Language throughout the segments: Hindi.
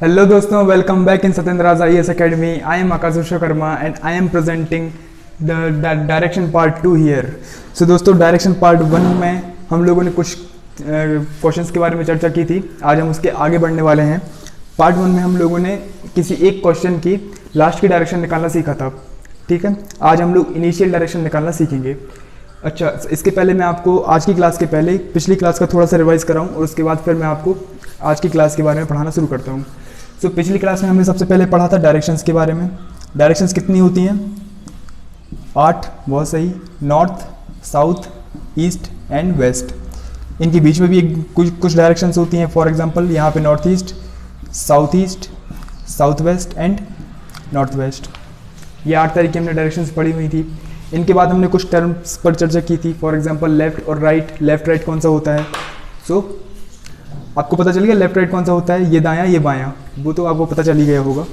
Hello दोस्तों, welcome back in Satyendra IAS Academy. I am Akash Vishwakarma and I am presenting the direction part 2 here. So दोस्तों, डायरेक्शन पार्ट 1 में हम लोगों ने कुछ क्वेश्चंस के बारे में चर्चा की थी. आज हम उसके आगे बढ़ने वाले हैं. पार्ट 1 में हम लोगों ने किसी एक क्वेश्चन की लास्ट की डायरेक्शन निकालना सीखा था. ठीक है, आज हम लोग इनिशियल डायरेक्शन निकालना सीखेंगे. अच्छा, इसके पहले मैं आपको आज की क्लास के पहले पिछली क्लास का थोड़ा सा रिवाइज कराऊँ और उसके बाद फिर मैं आपको आज की क्लास के बारे में पढ़ाना शुरू करता हूँ. तो पिछली क्लास में हमने सबसे पहले पढ़ा था डायरेक्शंस के बारे में. डायरेक्शंस कितनी होती हैं? 8. बहुत सही. North, south, east and west. इनके बीच में भी कुछ डायरेक्शंस होती हैं. फॉर एग्जांपल यहाँ पे north east, south west and north waste. ये 8 तरीके हमने डायरेक्शंस पढ़ी हुई थी. इनके बाद हमने कुछ टर्म्स पर चर्चा की थी. फॉर एग्जाम्पल लेफ्ट और राइट. लेफ्ट राइट कौन सा होता है? सो आपको पता चल गया लेफ्ट राइट कौन सा होता है. ये दायां, ये बायां, वो तो आपको पता चल ही गया होगा.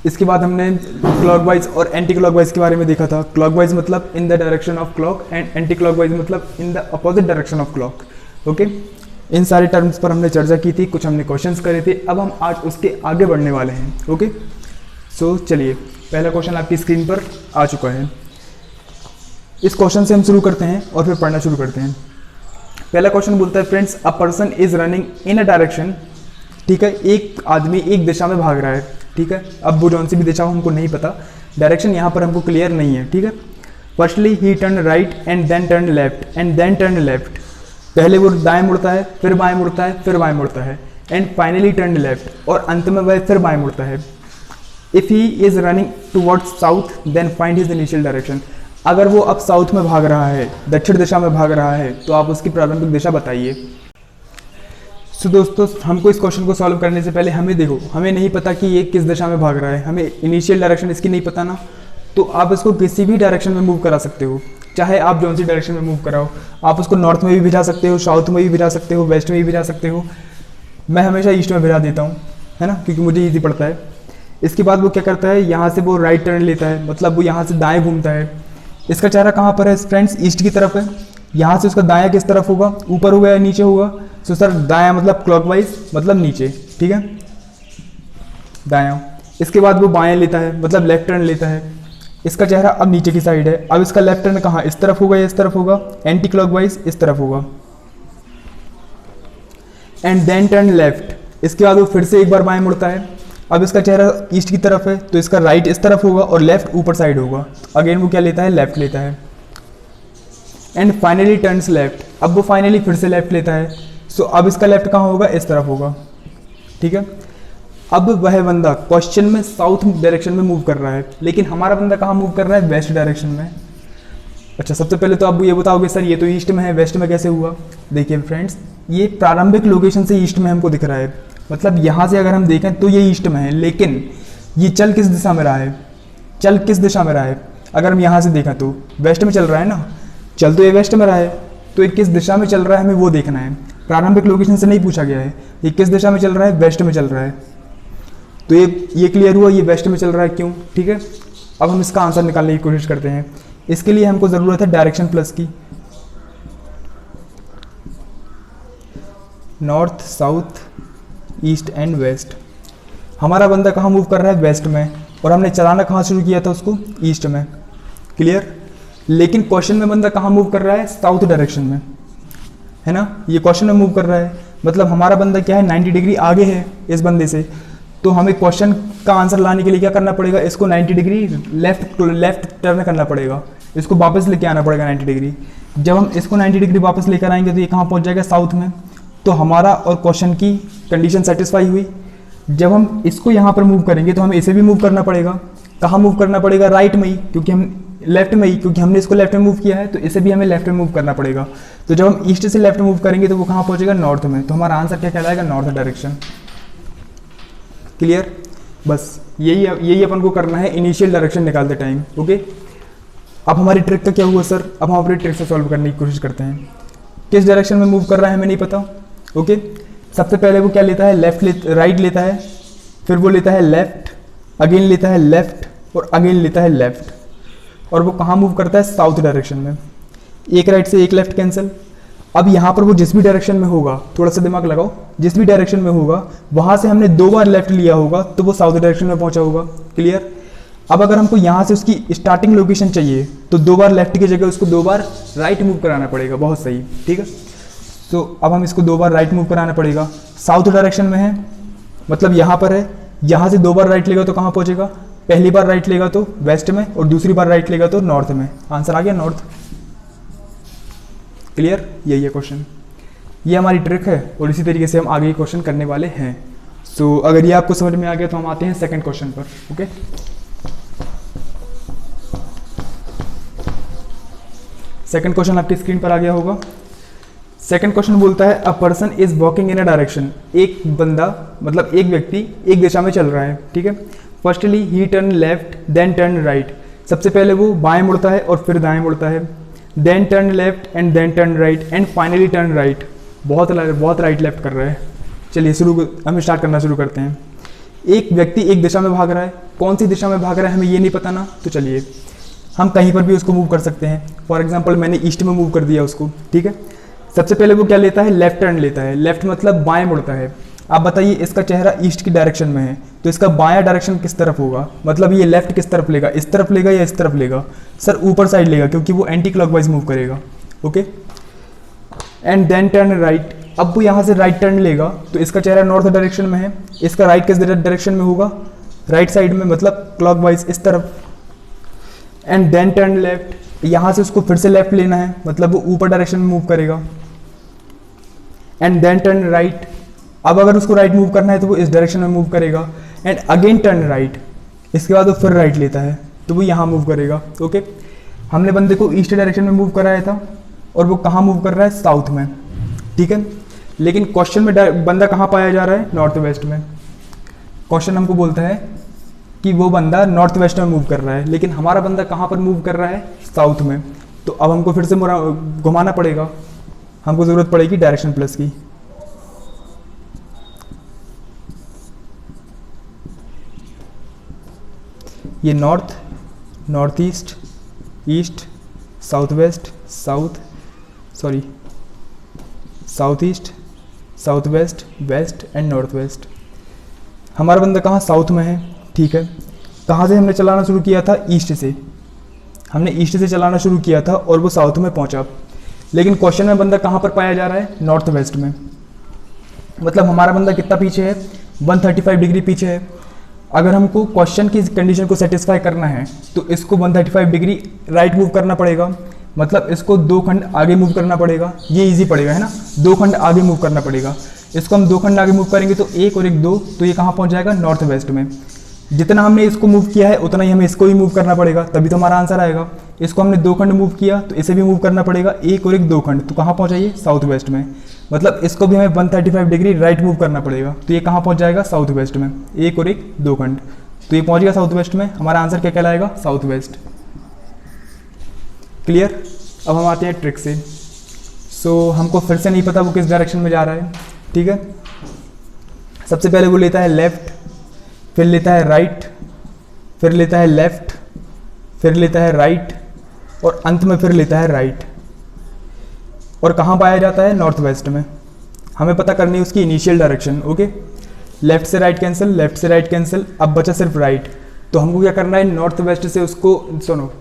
इसके बाद हमने क्लॉकवाइज और एंटी क्लॉकवाइज के बारे में देखा था. क्लॉकवाइज मतलब in the direction of clock and anti clockwise मतलब in the opposite direction of clock. Okay, इन सारे टर्म्स पर हमने चर्चा की थी. कुछ हमने क्वेश्चंस करे थे. अब हम आज उसके आगे बढ़ने वाले हैं. ओके, सो चलिए, पहला क्वेश्चन आपकी स्क्रीन पर आ चुका है. इस क्वेश्चन से हम शुरू करते हैं और फिर पढ़ना शुरू करते हैं. पहला क्वेश्चन बोलता है friends, a person is running in a direction. ठीक है, एक आदमी एक दिशा में भाग रहा है. ठीक है, अब वो जौन सी भी दिशा हो हमको नहीं पता. डायरेक्शन यहाँ पर हमको क्लियर नहीं है. ठीक है, firstly he turn right and then turn left and then turn left. पहले वो दाएं मुड़ता है, फिर बाएं मुड़ता है, फिर बाएं मुड़ता है एंड फाइनली टर्न लेफ्ट, और अंत में वह फिर बाएं मुड़ता है. If he is running towards south then find his initial direction. अगर वो अब साउथ में भाग रहा है, दक्षिण दिशा में भाग रहा है, तो आप उसकी प्रारंभिक दिशा बताइए. सो दोस्तों, हमको इस क्वेश्चन को सॉल्व करने से पहले हमें नहीं पता कि ये किस दिशा में भाग रहा है. हमें इनिशियल डायरेक्शन इसकी नहीं पता ना, तो आप इसको किसी भी डायरेक्शन में मूव करा सकते हो. चाहे आप जौन सी डायरेक्शन में मूव कराओ, आप उसको नॉर्थ में भी भिजा सकते हो, साउथ में भी भिजा सकते हो, वेस्ट में भी भिजा सकते हो. मैं हमेशा ईस्ट में भिजा देता हूँ, है ना, क्योंकि मुझे ईजी पड़ता है. इसके बाद वो क्या करता है, यहाँ से वो राइट टर्न लेता है, मतलब वो यहाँ से दाएँ घूमता है. इसका चेहरा कहाँ पर है फ्रेंड्स? ईस्ट की तरफ है. यहाँ से उसका दायां किस तरफ होगा? ऊपर होगा या नीचे होगा? तो सर दायां मतलब क्लॉकवाइज, मतलब नीचे. ठीक है, दायां. इसके बाद वो बायां लेता है, मतलब लेफ्ट टर्न लेता है. इसका चेहरा अब नीचे की साइड है. अब इसका लेफ्ट टर्न कहाँ? इस तरफ होगा या इस तरफ होगा? एंटी क्लॉकवाइज इस तरफ होगा. And then turn left. इसके बाद वो फिर से एक बार बाएं मुड़ता है. अब इसका चेहरा ईस्ट की तरफ है, तो इसका राइट इस तरफ होगा और लेफ्ट ऊपर साइड होगा. अगेन वो क्या लेता है? लेफ्ट लेता है. And finally turns left. अब वो फाइनली फिर से लेफ्ट लेता है. सो अब इसका लेफ्ट कहाँ होगा? इस तरफ होगा. ठीक है, अब वह बंदा क्वेश्चन में साउथ डायरेक्शन में मूव कर रहा है, लेकिन हमारा बंदा कहाँ मूव कर रहा है? वेस्ट डायरेक्शन में. अच्छा, सबसे पहले तो आप ये बताओगे सर ये तो ईस्ट में है, वेस्ट में कैसे हुआ? देखिए फ्रेंड्स, ये प्रारंभिक लोकेशन से ईस्ट में हमको दिख रहा है. मतलब यहाँ से अगर हम देखें तो ये ईस्ट में है, लेकिन ये चल किस दिशा में रहा है? चल किस दिशा में रहा है? अगर हम यहाँ से देखें तो वेस्ट में चल रहा है ना. चल तो ये वेस्ट में रहा है, तो ये किस दिशा में चल रहा है हमें वो देखना है. प्रारंभिक लोकेशन से नहीं पूछा गया है. ये किस दिशा में चल रहा है? वेस्ट में चल रहा है. तो ये क्लियर हुआ, ये वेस्ट में चल रहा है. क्यों? ठीक है, अब हम इसका आंसर निकालने की कोशिश करते हैं. इसके लिए हमको ज़रूरत है डायरेक्शन प्लस की. North, south, east and west. हमारा बंदा कहाँ मूव कर रहा है? वेस्ट में. और हमने चलाना कहाँ शुरू किया था उसको? ईस्ट में. क्लियर. लेकिन क्वेश्चन में बंदा कहाँ मूव कर रहा है? साउथ डायरेक्शन में, है ना. ये क्वेश्चन में मूव कर रहा है, मतलब हमारा बंदा क्या है? 90 डिग्री आगे है इस बंदे से. तो हमें क्वेश्चन का आंसर लाने के लिए क्या करना पड़ेगा? इसको 90 डिग्री लेफ्ट टर्न करना पड़ेगा. इसको वापस लेके आना पड़ेगा 90 डिग्री. जब हम इसको 90 डिग्री वापस लेकर आएंगे तो ये कहाँ पहुँच जाएगा? साउथ में. तो हमारा और क्वेश्चन की कंडीशन सेटिस्फाई हुई. जब हम इसको यहाँ पर मूव करेंगे तो हमें इसे भी मूव करना पड़ेगा. कहाँ मूव करना पड़ेगा? राइट में ही, क्योंकि हम लेफ्ट में ही, क्योंकि हमने इसको लेफ्ट में मूव किया है, तो इसे भी हमें लेफ्ट में मूव करना पड़ेगा. तो जब हम ईस्ट से लेफ्ट मूव करेंगे तो वो कहाँ पहुँचेगा? नॉर्थ में. तो हमारा आंसर क्या कहलाएगा? North direction. क्लियर. बस यही अपन को करना है इनिशियल डायरेक्शन निकालते टाइम. ओके, अब हमारी ट्रिक का क्या हुआ सर? अब हम अपनी ट्रिक से सॉल्व करने की कोशिश करते हैं. किस डायरेक्शन में मूव कर रहा है हमें नहीं पता. ओके, सबसे पहले वो क्या लेता है? राइट लेता है, फिर वो लेता है लेफ्ट, अगेन लेता है लेफ्ट और अगेन लेता है लेफ्ट. और वो कहाँ मूव करता है? साउथ डायरेक्शन में. एक राइट से एक लेफ्ट कैंसिल. अब यहाँ पर वो जिस भी डायरेक्शन में होगा, थोड़ा सा दिमाग लगाओ, जिस भी डायरेक्शन में होगा वहाँ से हमने 2 बार लेफ्ट लिया होगा तो वो साउथ डायरेक्शन में पहुँचा होगा। क्लियर। अब अगर हमको यहाँ से उसकी स्टार्टिंग लोकेशन चाहिए तो 2 बार लेफ्ट की जगह उसको 2 बार राइट मूव कराना पड़ेगा। बहुत सही, ठीक है। तो अब हम इसको 2 बार राइट मूव कराना पड़ेगा। साउथ डायरेक्शन में है, मतलब यहाँ पर है, यहाँ से 2 बार राइट लेगा तो कहाँ पहुँचेगा? पहली बार राइट लेगा तो वेस्ट में और दूसरी बार राइट लेगा तो नॉर्थ में। आंसर आ गया नॉर्थ। क्लियर, यही है क्वेश्चन। ये हमारी ट्रिक है और इसी तरीके से हम आगे क्वेश्चन करने वाले हैं। सो अगर ये आपको समझ में आ गया तो हम आते हैं सेकंड क्वेश्चन पर। ओके, सेकंड क्वेश्चन आपकी स्क्रीन पर आ गया होगा। सेकंड क्वेश्चन बोलता है a person is walking in a direction. एक बंदा मतलब एक व्यक्ति एक दिशा में चल रहा है, ठीक है। Firstly he turn left then turn right. सबसे पहले वो बाएं मुड़ता है और फिर दाएं मुड़ता है। Then turn left and then turn right and finally turn right. बहुत राइट लेफ्ट कर रहा है। चलिए हम स्टार्ट करना शुरू करते हैं। एक व्यक्ति एक दिशा में भाग रहा है, कौन सी दिशा में भाग रहा है हमें ये नहीं पता ना, तो चलिए हम कहीं पर भी उसको मूव कर सकते हैं। फॉर एग्जाम्पल मैंने ईस्ट में मूव कर दिया उसको, ठीक है। सबसे पहले वो क्या लेता है? लेफ्ट टर्न लेता है। लेफ्ट मतलब बाएं मुड़ता है। आप बताइए इसका चेहरा ईस्ट की डायरेक्शन में है तो इसका बायां डायरेक्शन किस तरफ होगा? मतलब ये लेफ्ट किस तरफ लेगा? इस तरफ लेगा या इस तरफ लेगा? सर ऊपर साइड लेगा क्योंकि वो एंटी क्लॉकवाइज मूव करेगा। Okay, and then turn right. अब वो यहाँ से राइट टर्न लेगा तो इसका चेहरा नॉर्थ डायरेक्शन में है, इसका राइट किस डायरेक्शन में होगा? राइट साइड में, मतलब क्लॉकवाइज इस तरफ। एंड देन टर्न लेफ्ट, यहाँ से उसको फिर से लेफ्ट लेना है, मतलब वो ऊपर डायरेक्शन में मूव करेगा। एंड देन टर्न राइट, अब अगर उसको राइट मूव करना है तो वो इस डायरेक्शन में मूव करेगा। एंड अगेन टर्न राइट, इसके बाद वो फिर राइट लेता है तो वो यहाँ मूव करेगा। ओके, हमने बंदे को ईस्ट डायरेक्शन में मूव कराया था और वो कहाँ मूव कर रहा है? साउथ में, ठीक है। लेकिन क्वेश्चन में बंदा कहाँ पाया जा रहा है? नॉर्थ वेस्ट में। क्वेश्चन हमको बोलता है कि वो बंदा नॉर्थ वेस्ट में मूव कर रहा है, लेकिन हमारा बंदा कहाँ पर मूव कर रहा है? साउथ में। तो अब हमको फिर से घुमाना पड़ेगा, हमको ज़रूरत पड़ेगी डायरेक्शन प्लस की। ये north, north east, east, south west, south east, south west, west and north west. हमारा बंदा कहाँ? साउथ में है, ठीक है। कहाँ से हमने चलाना शुरू किया था? ईस्ट से। हमने ईस्ट से चलाना शुरू किया था और वो साउथ में पहुँचा। लेकिन क्वेश्चन में बंदा कहाँ पर पाया जा रहा है? नॉर्थ वेस्ट में। मतलब हमारा बंदा कितना पीछे है? 135 डिग्री पीछे है। अगर हमको क्वेश्चन की कंडीशन को सेटिस्फाई करना है तो इसको 135 डिग्री राइट मूव करना पड़ेगा, मतलब इसको 2 खंड आगे मूव करना पड़ेगा। ये इजी पड़ेगा, है ना। 2 खंड आगे मूव करना पड़ेगा। इसको हम 2 खंड आगे मूव करेंगे तो 1 और 1 2, तो ये कहाँ पहुँच जाएगा? नॉर्थ वेस्ट में। जितना हमने इसको मूव किया है उतना ही हमें इसको भी मूव करना पड़ेगा, तभी तो हमारा आंसर आएगा। इसको हमने 2 खंड मूव किया तो इसे भी मूव करना पड़ेगा, 1 और 1 2 खंड, तो कहाँ पहुँचा ये? साउथ वेस्ट में। मतलब इसको भी हमें 135 डिग्री राइट मूव करना पड़ेगा, तो ये कहाँ पहुँच जाएगा? साउथ वेस्ट में। 1 और 1 2 खंड, तो ये पहुँच गया साउथ वेस्ट में। हमारा आंसर क्या कहलाएगा? South west. क्लियर। अब हम आते हैं ट्रिक से। सो हमको फिर से नहीं पता वो किस डायरेक्शन में जा रहा है, ठीक है। सबसे पहले वो लेता है लेफ्ट, फिर लेता है राइट, फिर लेता है लेफ्ट, फिर लेता है राइट और अंत में फिर लेता है राइट। और कहाँ पाया जाता है? नॉर्थ वेस्ट में। हमें पता करनी है उसकी इनिशियल डायरेक्शन। ओके, लेफ्ट से राइट कैंसिल, लेफ्ट से राइट कैंसिल, अब बचा सिर्फ राइट। तो हमको क्या करना है? नॉर्थ वेस्ट से उसको, सुनो,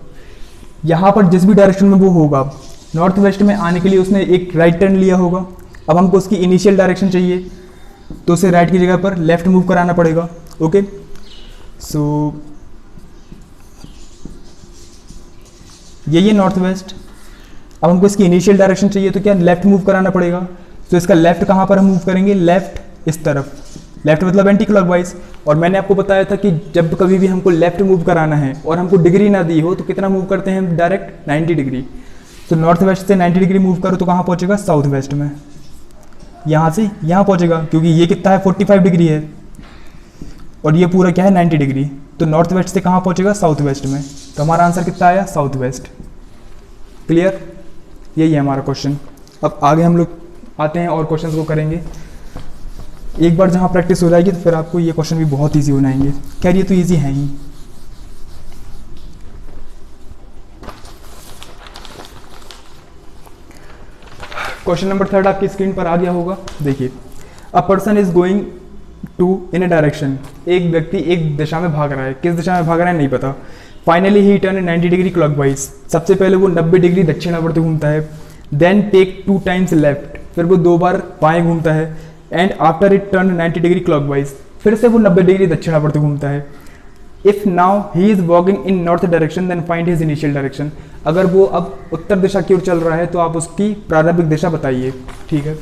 यहाँ पर जिस भी डायरेक्शन में वो होगा, नॉर्थ वेस्ट में आने के लिए उसने एक राइट टर्न लिया होगा। अब हमको उसकी इनिशियल डायरेक्शन चाहिए तो उसे राइट की जगह पर लेफ्ट मूव कराना पड़ेगा। ओके, सो ये नॉर्थ वेस्ट। अब हमको इसकी इनिशियल डायरेक्शन चाहिए तो क्या? लेफ्ट मूव कराना पड़ेगा। तो इसका लेफ्ट कहाँ पर हम मूव करेंगे? लेफ्ट इस तरफ। लेफ्ट मतलब एंटी क्लॉकवाइज। और मैंने आपको बताया था कि जब कभी भी हमको लेफ्ट मूव कराना है और हमको डिग्री ना दी हो तो कितना मूव करते हैं हम? Direct 90 degree. तो नॉर्थ वेस्ट से 90 डिग्री मूव करो तो कहाँ पहुँचेगा? साउथ वेस्ट में। यहाँ से यहाँ पहुँचेगा क्योंकि ये कितना है? 45 डिग्री है और ये पूरा क्या है? 90 डिग्री। तो नॉर्थ वेस्ट से कहाँ पहुँचेगा? साउथ वेस्ट में। तो हमारा आंसर कितना आया? South west. क्लियर, यही है हमारा क्वेश्चन। अब आगे हम लोग आते हैं और क्वेश्चंस को करेंगे। एक बार जहाँ प्रैक्टिस हो जाएगी तो फिर आपको ये क्वेश्चन भी बहुत ईजी हो जाएंगे। खैर ये तो ईजी है ही। क्वेश्चन नंबर 3 आपकी स्क्रीन पर आ गया होगा। देखिए, a person is going to in a direction, एक व्यक्ति एक दिशा में भाग रहा है, किस दिशा में भाग रहा है नहीं पता। Finally he turn 90 degree clockwise, सबसे पहले वो 90 डिग्री दक्षिणावर्त घूमता है। देन टेक 2 टाइम्स लेफ्ट, फिर वो 2 बार बाएं घूमता है। And after it turn 90 degree clockwise, फिर से वो 90 डिग्री दक्षिणावर्त घूमता है। If now he is walking in north direction then find his initial direction, अगर वो अब उत्तर दिशा की ओर चल रहा है तो आप उसकी प्रारंभिक दिशा बताइए। ठीक है,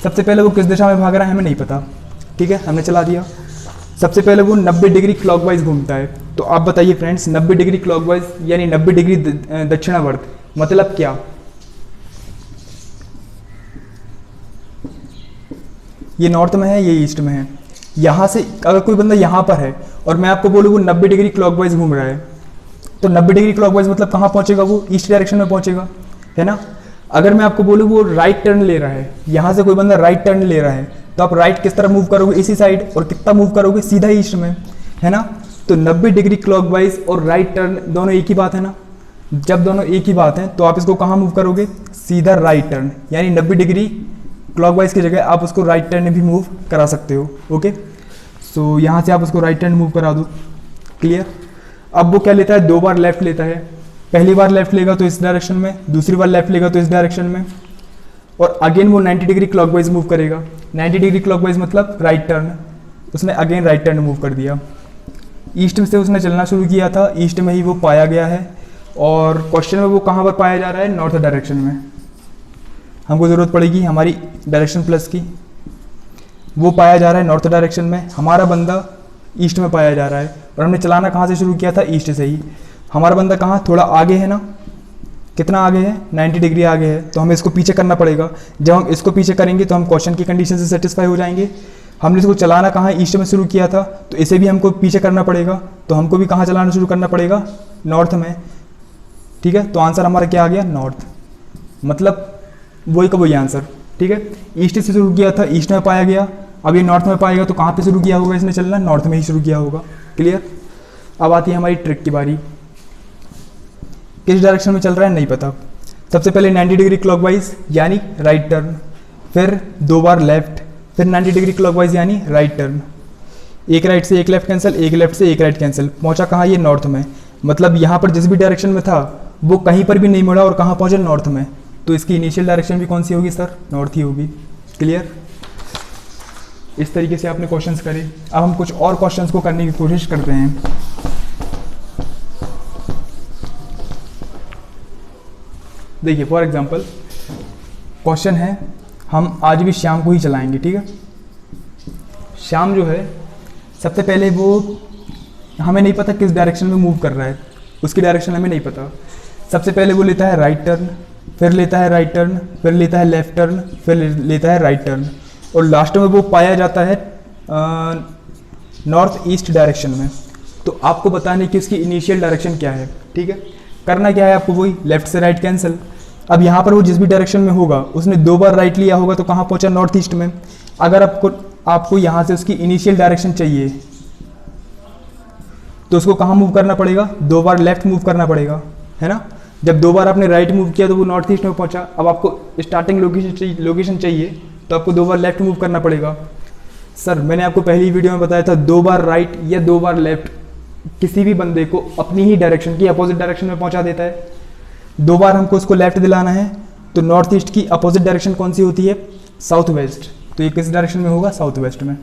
सबसे पहले वो किस दिशा में भाग रहा है हमें नहीं पता। ठीक है, हमने चला दिया। सबसे पहले वो 90 डिग्री क्लॉकवाइज घूमता है, तो आप बताइए फ्रेंड्स 90 डिग्री क्लॉकवाइज यानी 90 डिग्री दक्षिणावर्त मतलब क्या? ये नॉर्थ में है, ये ईस्ट में है। यहाँ से अगर कोई बंदा यहाँ पर है और मैं आपको बोलूँ वो 90 डिग्री क्लॉकवाइज घूम रहा है, तो 90 डिग्री क्लॉकवाइज मतलब कहाँ पहुँचेगा? वो ईस्ट डायरेक्शन में पहुँचेगा, है ना। अगर मैं आपको बोलूँ वो राइट टर्न ले रहा है, यहाँ से कोई बंदा राइट टर्न ले रहा है, तो आप राइट किस तरह मूव करोगे? इसी साइड। और कितना मूव करोगे? सीधा ईस्ट में, है ना। तो 90 डिग्री क्लॉकवाइज और राइट टर्न दोनों एक ही बात है ना। जब दोनों एक ही बात है तो आप इसको कहाँ मूव करोगे? सीधा राइट टर्न, यानी 90 डिग्री क्लॉकवाइज की जगह आप उसको राइट टर्न भी मूव करा सकते हो। ओके, सो यहाँ से आप उसको राइट टर्न मूव करा दो। क्लियर। अब वो क्या लेता है? 2 बार लेफ्ट लेता है। पहली बार लेफ्ट लेगा तो इस डायरेक्शन में, दूसरी बार लेफ्ट लेगा तो इस डायरेक्शन में, और अगेन वो 90 डिग्री क्लॉकवाइज मूव करेगा। 90 डिग्री क्लॉकवाइज मतलब राइट टर्न, उसने अगेन राइट टर्न मूव कर दिया। ईस्ट से उसने चलना शुरू किया था, ईस्ट में ही वो पाया गया है, और क्वेश्चन में वो कहाँ पर पाया जा रहा है? नॉर्थ डायरेक्शन में। हमको ज़रूरत पड़ेगी हमारी डायरेक्शन प्लस की। वो पाया जा रहा है नॉर्थ डायरेक्शन में, हमारा बंदा ईस्ट में पाया जा रहा है, और हमने चलाना कहाँ से शुरू किया था? ईस्ट से ही। हमारा बंदा कहाँ? थोड़ा आगे है ना। कितना आगे है? 90 डिग्री आगे है, तो हमें इसको पीछे करना पड़ेगा। जब हम इसको पीछे करेंगे तो हम क्वेश्चन की कंडीशन से सेटिस्फाई हो जाएंगे। हमने इसको चलाना कहाँ? ईस्ट में शुरू किया था, तो इसे भी हमको पीछे करना पड़ेगा, तो हमको भी कहाँ चलाना शुरू करना पड़ेगा? नॉर्थ में। ठीक है, तो आंसर हमारा क्या आ गया? नॉर्थ। मतलब वही का वही आंसर। ठीक है, ईस्ट से शुरू किया था, ईस्ट में पाया गया, अब ये नॉर्थ में पाएगा, तो कहाँ पे शुरू किया होगा इसने चलना? नॉर्थ में ही शुरू किया होगा। क्लियर। अब आती है हमारी ट्रिक की बारी। किस डायरेक्शन में चल रहा है नहीं पता। सबसे पहले 90 डिग्री क्लॉकवाइज यानी राइट टर्न, फिर 2 बार लेफ्ट, फिर 90 डिग्री क्लॉकवाइज यानी राइट टर्न। एक राइट से एक लेफ्ट कैंसिल, एक लेफ्ट से एक राइट कैंसिल, पहुंचा कहाँ? ये नॉर्थ में। मतलब यहाँ पर जिस भी डायरेक्शन में था वो कहीं पर भी नहीं मुड़ा और कहाँ पहुँचा? नॉर्थ में। तो इसकी इनिशियल डायरेक्शन भी कौन सी होगी सर? नॉर्थ ही होगी। क्लियर। इस तरीके से आपने क्वेश्चंस करे। अब हम कुछ और क्वेश्चंस को करने की कोशिश करते हैं। देखिए फॉर एग्जांपल क्वेश्चन है, हम आज भी शाम को ही चलाएंगे। ठीक है, शाम जो है सबसे पहले वो हमें नहीं पता किस डायरेक्शन में मूव कर रहा है, उसकी डायरेक्शन हमें नहीं पता। सबसे पहले वो लेता है राइट टर्न, फिर लेता है राइट टर्न, फिर लेता है लेफ्ट टर्न, फिर लेता है राइट टर्न, और लास्ट में वो पाया जाता है नॉर्थ ईस्ट डायरेक्शन में। तो आपको बताने की उसकी इनिशियल डायरेक्शन क्या है। ठीक है, करना क्या है आपको? वही लेफ्ट से राइट कैंसिल। अब यहाँ पर वो जिस भी डायरेक्शन में होगा उसने 2 बार राइट लिया होगा, तो कहाँ पहुँचा? नॉर्थ ईस्ट में। अगर आपको यहाँ से उसकी इनिशियल डायरेक्शन चाहिए तो उसको कहाँ मूव करना पड़ेगा? 2 बार लेफ्ट मूव करना पड़ेगा, है ना। जब 2 बार आपने राइट मूव किया तो वो नॉर्थ ईस्ट में पहुँचा। अब आपको स्टार्टिंग लोकेशन चाहिए तो आपको 2 बार लेफ्ट मूव करना पड़ेगा। सर मैंने आपको पहली वीडियो में बताया था 2 बार राइट या 2 बार लेफ्ट किसी भी बंदे को अपनी ही डायरेक्शन की अपोजिट डायरेक्शन में पहुंचा देता है। 2 बार हमको उसको लेफ्ट दिलाना है, तो नॉर्थ ईस्ट की अपोजिट डायरेक्शन कौन सी होती है? South west. तो ये किस डायरेक्शन में होगा? साउथ वेस्ट में।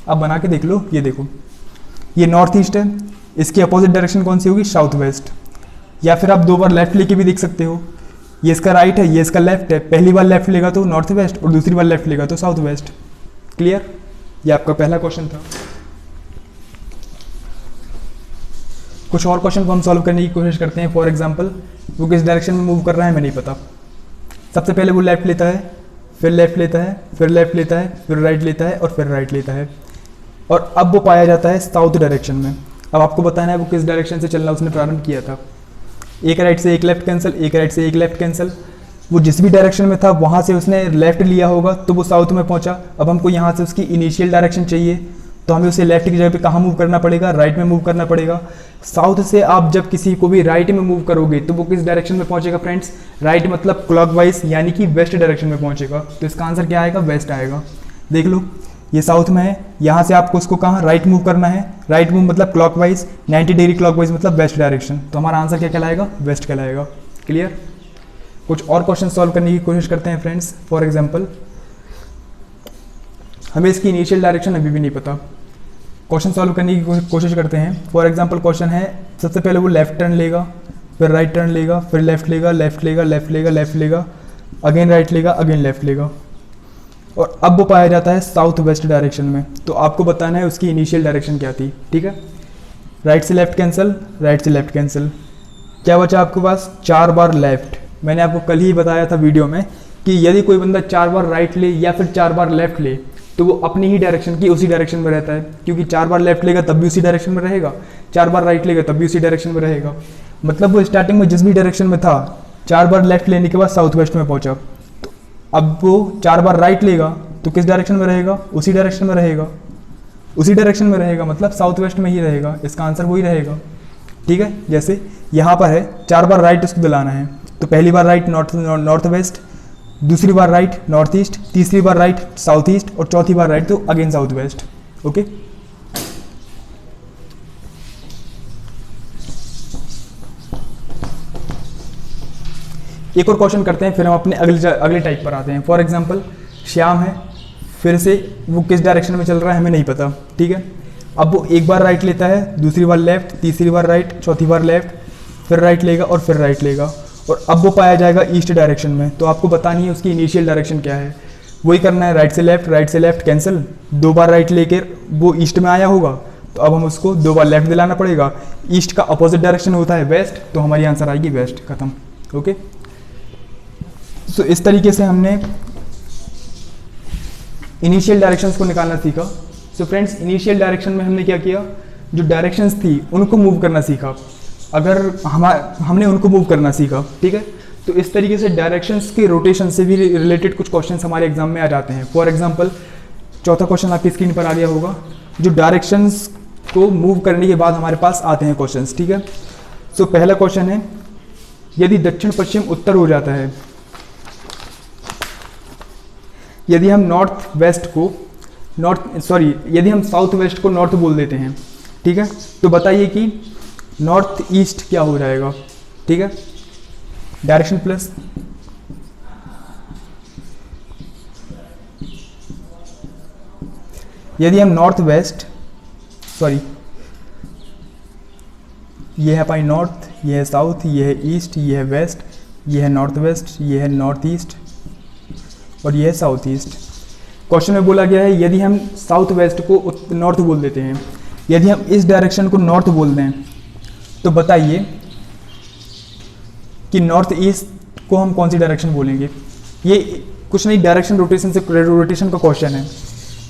अब बना के देख लो, ये देखो ये नॉर्थ ईस्ट है, इसकी अपोजिट डायरेक्शन कौन सी होगी? South west. या फिर आप 2 बार लेफ्ट लेके भी देख सकते हो, ये इसका राइट है, ये इसका लेफ्ट है। पहली बार लेफ्ट लेगा तो नॉर्थ वेस्ट, और दूसरी बार लेफ्ट लेगा तो साउथ वेस्ट। क्लियर। ये आपका पहला क्वेश्चन था। कुछ और क्वेश्चन को हम सॉल्व करने की कोशिश करते हैं। फॉर एग्जांपल वो किस डायरेक्शन में मूव कर रहा है हमें नहीं पता। सबसे पहले वो लेफ्ट लेता है, फिर लेफ्ट लेता है, फिर लेफ्ट लेता है, फिर राइट लेता है, और फिर राइट लेता है, और अब वो पाया जाता है साउथ डायरेक्शन में। अब आपको बताना है वो किस डायरेक्शन से चलना उसने प्रारंभ किया था। एक राइट से एक लेफ्ट कैंसिल, एक राइट से एक लेफ्ट कैंसिल। वो जिस भी डायरेक्शन में था वहाँ से उसने लेफ्ट लिया होगा तो वो साउथ में पहुँचा। अब हमको यहाँ से उसकी इनिशियल डायरेक्शन चाहिए, तो हमें उसे लेफ्ट की जगह पे कहाँ मूव करना पड़ेगा, राइट में मूव करना पड़ेगा। साउथ से आप जब किसी को भी राइट में मूव करोगे तो वो किस डायरेक्शन में पहुंचेगा फ्रेंड्स, राइट मतलब क्लॉकवाइज यानी कि वेस्ट डायरेक्शन में पहुंचेगा। तो इसका आंसर क्या आएगा, वेस्ट आएगा। देख लो ये साउथ में है, यहाँ से आपको उसको कहाँ राइट मूव करना है, राइट मूव मतलब क्लॉकवाइज, 90 डिग्री क्लॉकवाइज मतलब वेस्ट डायरेक्शन। तो हमारा आंसर क्या कहलाएगा, वेस्ट कहलाएगा। क्लियर। कुछ और क्वेश्चन सॉल्व करने की कोशिश करते हैं फ्रेंड्स। फॉर एग्जांपल हमें इसकी इनिशियल डायरेक्शन अभी भी नहीं पता, क्वेश्चन सॉल्व करने की कोशिश करते हैं। फॉर एग्जांपल क्वेश्चन है, सबसे पहले वो लेफ्ट टर्न लेगा, फिर राइट टर्न लेगा, फिर लेफ्ट लेगा, लेफ्ट लेगा, लेफ्ट लेगा, लेफ्ट लेगा, अगेन राइट लेगा, अगेन लेफ्ट लेगा, और अब वो पाया जाता है साउथ वेस्ट डायरेक्शन में। तो आपको बताना है उसकी इनिशियल डायरेक्शन क्या थी। ठीक है, राइट से लेफ्ट कैंसिल, राइट से लेफ्ट कैंसिल, क्या बचा आपके पास, 4 बार लेफ्ट। मैंने आपको कल ही बताया था वीडियो में कि यदि कोई बंदा 4 बार राइट ले या फिर 4 बार लेफ्ट ले तो वो अपनी ही डायरेक्शन की उसी डायरेक्शन में रहता है, क्योंकि 4 बार लेफ्ट लेगा तब भी उसी डायरेक्शन में रहेगा, 4 बार राइट लेगा तब भी उसी डायरेक्शन में रहेगा। मतलब वो स्टार्टिंग में जिस भी डायरेक्शन में था 4 बार लेफ्ट लेने के बाद साउथ वेस्ट में पहुंचा, तो अब वो 4 बार राइट लेगा तो किस डायरेक्शन में रहेगा, उसी डायरेक्शन में रहेगा, उसी डायरेक्शन में रहेगा, मतलब साउथ वेस्ट में ही रहेगा। इसका आंसर वही रहेगा। ठीक है, जैसे यहाँ पर है 4 बार राइट उसको दिलाना है, तो पहली बार राइट नॉर्थ वेस्ट, दूसरी बार राइट नॉर्थ ईस्ट, तीसरी बार राइट साउथ ईस्ट, और चौथी बार राइट तो अगेन साउथ वेस्ट। ओके, एक और क्वेश्चन करते हैं, फिर हम अपने अगले टाइप पर आते हैं। फॉर एग्जांपल श्याम है, फिर से वो किस डायरेक्शन में चल रहा है हमें नहीं पता। ठीक है, अब वो एक बार राइट लेता है, दूसरी बार लेफ्ट, तीसरी बार राइट, चौथी बार लेफ्ट, फिर राइट लेगा और फिर राइट लेगा, और अब वो पाया जाएगा ईस्ट डायरेक्शन में। तो आपको बतानी है उसकी इनिशियल डायरेक्शन क्या है, वही करना है, राइट से लेफ्ट कैंसिल, 2 बार राइट लेकर वो ईस्ट में आया होगा, तो अब हम उसको 2 बार लेफ्ट दिलाना पड़ेगा। ईस्ट का अपोजिट डायरेक्शन होता है वेस्ट, तो हमारी आंसर आएगी वेस्ट, खत्म। ओके, सो इस तरीके से हमने इनिशियल डायरेक्शंस को निकालना सीखा। सो फ्रेंड्स, इनिशियल डायरेक्शन में हमने क्या किया, जो डायरेक्शंस थी उनको मूव करना सीखा, अगर हमने उनको मूव करना सीखा। ठीक है, तो इस तरीके से डायरेक्शंस के रोटेशन से भी रिलेटेड कुछ क्वेश्चंस हमारे एग्जाम में आ जाते हैं। फॉर एग्जांपल चौथा क्वेश्चन आपकी स्क्रीन पर आ गया होगा, जो डायरेक्शंस को मूव करने के बाद हमारे पास आते हैं क्वेश्चंस। ठीक है, सो पहला क्वेश्चन है, यदि दक्षिण पश्चिम उत्तर हो जाता है, यदि हम यदि हम साउथ वेस्ट को नॉर्थ बोल देते हैं, ठीक है, तो बताइए कि नॉर्थ ईस्ट क्या हो जाएगा। ठीक है, डायरेक्शन प्लस यदि हम नॉर्थ वेस्ट, ये है पाई नॉर्थ, ये है साउथ, ये है ईस्ट, ये है वेस्ट, ये है नॉर्थ वेस्ट, ये है नॉर्थ ईस्ट, और ये है साउथ ईस्ट। क्वेश्चन में बोला गया है यदि हम साउथ वेस्ट को नॉर्थ बोल देते हैं, यदि हम इस डायरेक्शन को नॉर्थ बोल दें, तो बताइए कि नॉर्थ ईस्ट को हम कौन सी डायरेक्शन बोलेंगे। ये कुछ नहीं, डायरेक्शन रोटेशन से रोटेशन का क्वेश्चन है।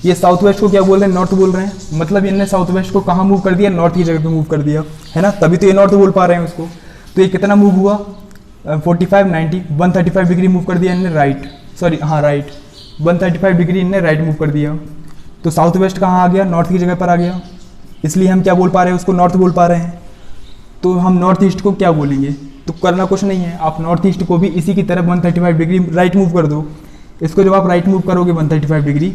ये साउथ वेस्ट को क्या बोल रहे हैं, नॉर्थ बोल रहे हैं, मतलब इन्होंने साउथ वेस्ट को कहाँ मूव कर दिया, नॉर्थ की जगह पे मूव कर दिया है ना, तभी तो ये नॉर्थ बोल पा रहे हैं उसको। तो ये कितना मूव हुआ, 45 90 135 डिग्री मूव कर दिया इन्होंने राइट, 135 डिग्री इन्होंने राइट मूव कर दिया। तो साउथ वेस्ट कहाँ आ गया, नॉर्थ की जगह पर आ गया, इसलिए हम क्या बोल पा रहे हैं, उसको नॉर्थ बोल पा रहे हैं। तो हम नॉर्थ ईस्ट को क्या बोलेंगे, तो करना कुछ नहीं है, आप नॉर्थ ईस्ट को भी इसी की तरफ 135 डिग्री राइट मूव कर दो। इसको जब आप राइट मूव करोगे 135 डिग्री,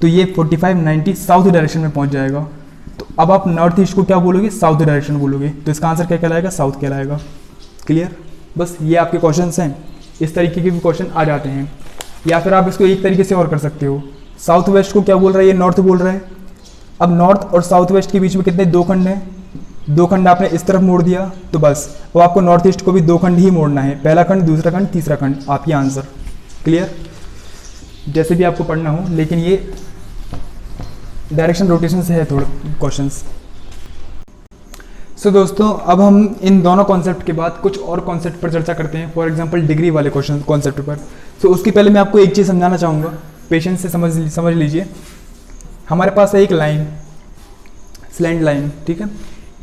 तो ये 45 90 साउथ डायरेक्शन में पहुंच जाएगा। तो अब आप नॉर्थ ईस्ट को क्या बोलोगे, साउथ डायरेक्शन बोलोगे, तो इसका आंसर क्या कहलाएगा, साउथ कहलाएगा। क्लियर, बस ये आपके क्वेश्चन हैं। इस तरीके के भी क्वेश्चन आ जाते हैं, या फिर आप इसको एक तरीके से और कर सकते हो, साउथ वेस्ट को क्या बोल रहा है, ये नॉर्थ बोल रहा है। अब नॉर्थ और साउथ वेस्ट के बीच में कितने, 2 खंड हैं, 2 खंड आपने इस तरफ मोड़ दिया, तो बस अब आपको नॉर्थ ईस्ट को भी 2 खंड ही मोड़ना है, पहला खंड, दूसरा खंड, तीसरा खंड, आपकी आंसर। क्लियर, जैसे भी आपको पढ़ना हो, लेकिन ये डायरेक्शन रोटेशन से है थोड़ा क्वेश्चंस। सो दोस्तों, अब हम इन दोनों कॉन्सेप्ट के बाद कुछ और कॉन्सेप्ट पर चर्चा करते हैं। फॉर एग्जांपल डिग्री वाले क्वेश्चन कॉन्सेप्ट पर। सो उसके पहले मैं आपको एक चीज़ समझाना चाहूँगा, पेशेंस से समझ लीजिए। हमारे पास है एक लाइन, स्लैंट लाइन, ठीक है।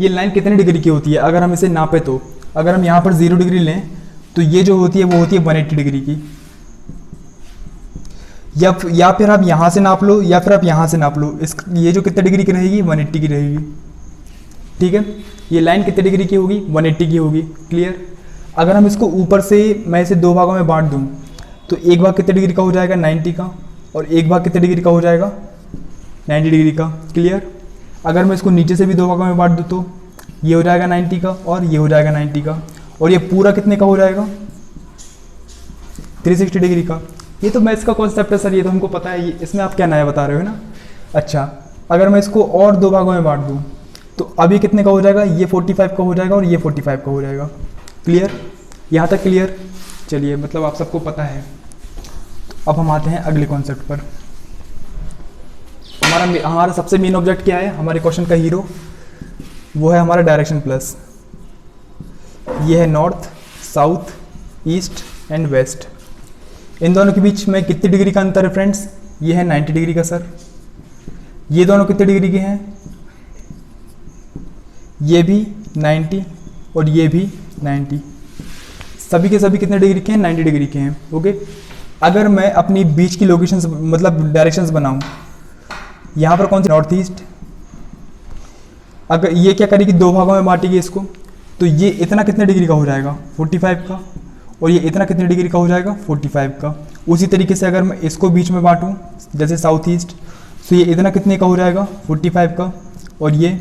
ये लाइन कितने डिग्री की होती है, अगर हम इसे नापे तो अगर हम यहाँ पर 0 डिग्री लें तो ये जो होती है वो होती है 180 डिग्री की। या फिर आप यहाँ से नाप लो या फिर आप यहाँ से नाप लो। इस ये जो कितने डिग्री की रहेगी, 180 की रहेगी। ठीक है, ये लाइन कितने डिग्री की होगी, 180 की होगी। क्लियर। अगर हम इसको ऊपर से, मैं इसे दो भागों में बांट दूँ तो एक भाग कितने डिग्री का हो जाएगा, 90 का, और एक भाग कितने डिग्री का हो जाएगा, 90 डिग्री का। क्लियर। अगर मैं इसको नीचे से भी दो भागों में बांट दूँ तो ये हो जाएगा 90 का और ये हो जाएगा 90 का, और ये पूरा कितने का हो जाएगा, 360 डिग्री का। ये तो मैथ्स का कॉन्सेप्ट है सर, ये तो हमको पता है, ये इसमें आप क्या नया बता रहे हो ना। अच्छा, अगर मैं इसको और दो भागों में बांट दूँ तो अभी कितने का हो जाएगा, ये 45 का हो जाएगा और ये 45 का हो जाएगा। क्लियर, यहाँ तक क्लियर। चलिए, मतलब आप सबको पता है। अब हम आते हैं अगले कॉन्सेप्ट पर। हमारा सबसे मेन ऑब्जेक्ट क्या है, हमारे क्वेश्चन का हीरो, वो है हमारा डायरेक्शन प्लस। ये है north, south, east and west. इन दोनों के बीच में कितनी डिग्री का अंतर है फ्रेंड्स, ये है 90 डिग्री का सर। ये दोनों कितने डिग्री के हैं, ये भी 90 और ये भी 90। सभी के सभी कितने डिग्री के हैं, 90 डिग्री के हैं। ओके। अगर मैं अपनी बीच की लोकेशंस मतलब डायरेक्शंस बनाऊं, यहाँ पर कौन सी, नॉर्थ ईस्ट। अगर ये क्या करेगी, दो भागों में बांटेगी इसको, तो ये इतना कितने डिग्री का हो जाएगा, 45 का, और ये इतना कितने डिग्री का हो जाएगा, 45 का। उसी तरीके से अगर मैं इसको बीच में बांटूं जैसे साउथ ईस्ट, तो ये इतना कितने का हो जाएगा, 45 का, और ये